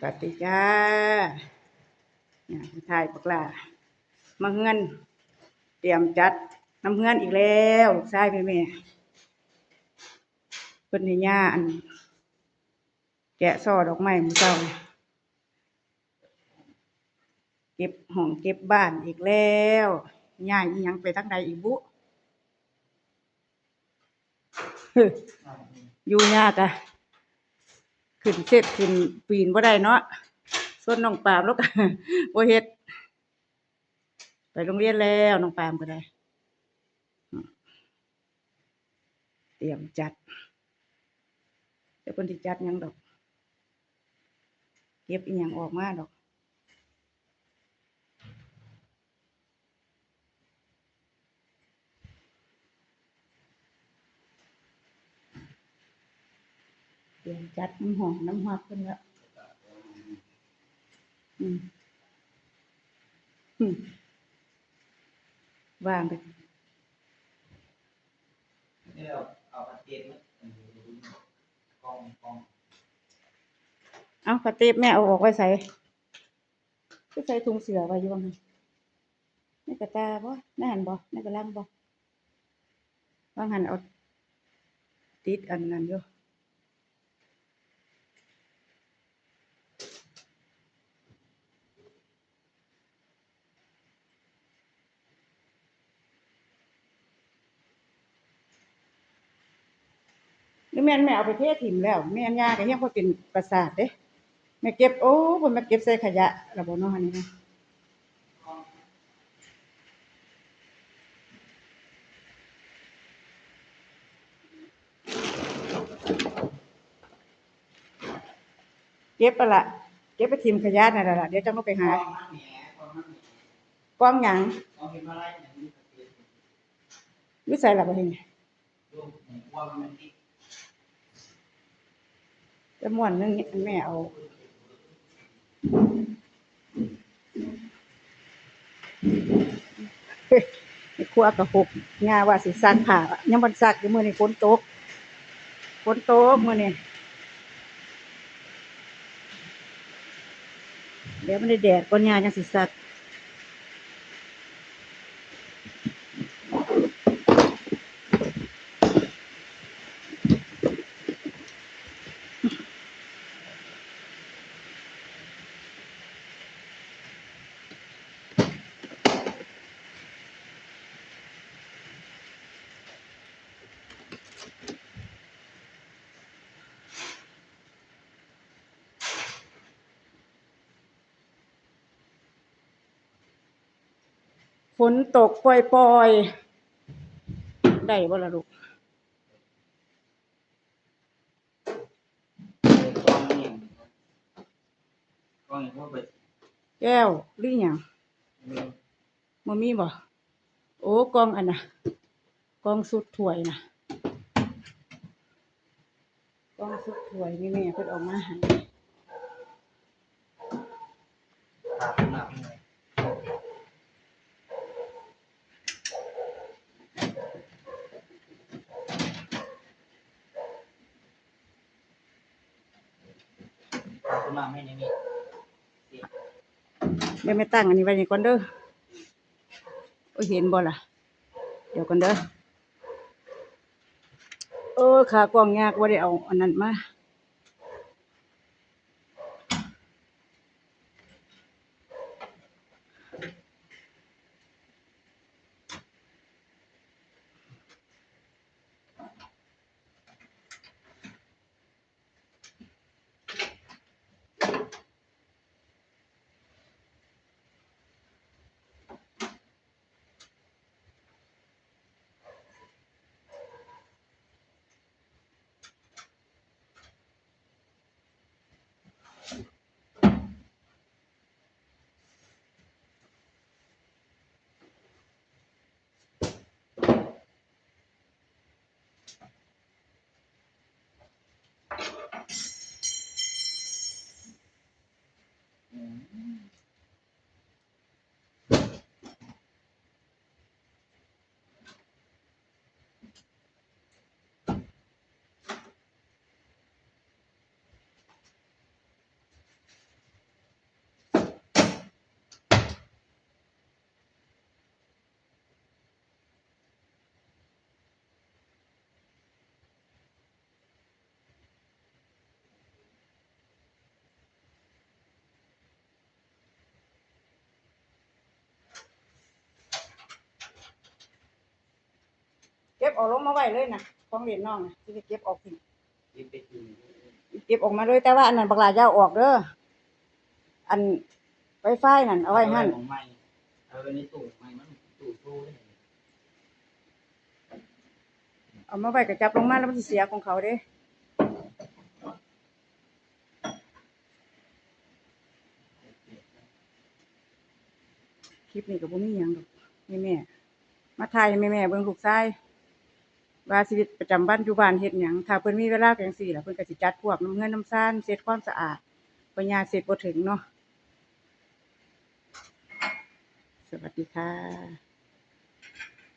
วัสดีจ้าเนี่ยถ่ายปกลามาเฮือนเตรียมจัดน้ำเฮือนอีกแล้วลูกชายแม่เพิ่นให้ย่าแกะซ่อดอกไม้มื้อเช้าเก็บห้องเก็บบ้านอีกแล้วย้ายอีหยังไปทางใดอีกบุ อยู่ยากอะขึ้นเสร็จขึ้นปีนบ่ได้เนาะส่วนน้องปามแล้วก็ บ่เฮ็ดไปโรงเรียนแล้วน้องปามก็ได้เตรียมจัดเดี๋ยวเพิ่นสิจัดหยังดอกเก็บอีหยังออกมาดอกเตรียมจัดน้ำหอมน้ำฮักเพิ่นละอืมอืมวางไปเอากระเตบแม่เอาออกไว้ใส่ก็ใส่ถุงเสือไว้อยู่ว่างั้นในกระตาบ่ในหันบ่ในกระลังบ่วางหันเอาติดอันนั้นอยู่หรือแม่นแม่เอาไปเทถิ่มแล้วแม่นย่าก็ยังบ่เป็นประสาทเด้แม่เก็บโอ้เพิ่นมาเก็บใส่ขยะแล้วบ่เนาะอันนี้นะเก็บเอาล่ะเก็บไปถิ่มขยะนั่นล่ะเดี๋ยวจังเอาไปหากองหยังอยู่ไสล่ะบัดนี้จะม่วนนึงแม่เอาในครัวก็หกย่าว่าสิซักผ้ายังบ่ซักอยู่มื้อนี้ฝนตกมื้อนี้เดี๋ยวมันได้แดดก่อนย่าจังสิซักฝนตกปล่อยๆได้บ่ล่ะลูกแก้วหรือหยังบ่มีบ่โอ้กล่องอันน่ะกล่องสุดถ้วยน่ะกล่องสุดถ้วยนี่แม่เพิ่นเอามาให้เดี๋ยวแม่ตั้งอันนี้ไว้นี่ก่อนเด้อโอ้ยเห็นบ่ล่ะเดี๋ยวก่อนเด้อขากล้องยากบ่ได้เอาอันนั้นมา บเอาลงมาไว้เลยน่ะของเล่นน้องน่ะสิไปเก็บออกทิ้ง หยิบไปกิน เก็บออกมาเลยแต่ว่าอันนั้นบักหลาอย่าเอาออกเด้ออันไวไฟนั่นเอาไว้หั่น ของใหม่เอาไว้ในตู้ใหม่มันตู้โซ่ได้ เอามาไว้ก็จับลงมาแล้วมันสิเสียของเขาเด้คลิปนี้ก็บ่มีหยังดอกแม่ๆมาถ่ายให้แม่ๆเบิ่งลูกชายว่าชีวิตประจำวันอยู่บ้านเฮ็ดหยังถ้าเพิ่นมีเวลาก็จังซี่ล่ะเพิ่นก็สิจัดพวกน้ำเงินน้ำซ่านเช็ดความสะอาดปัญญาเสร็จบ่ถึงเนาะสวัสดีค่ะ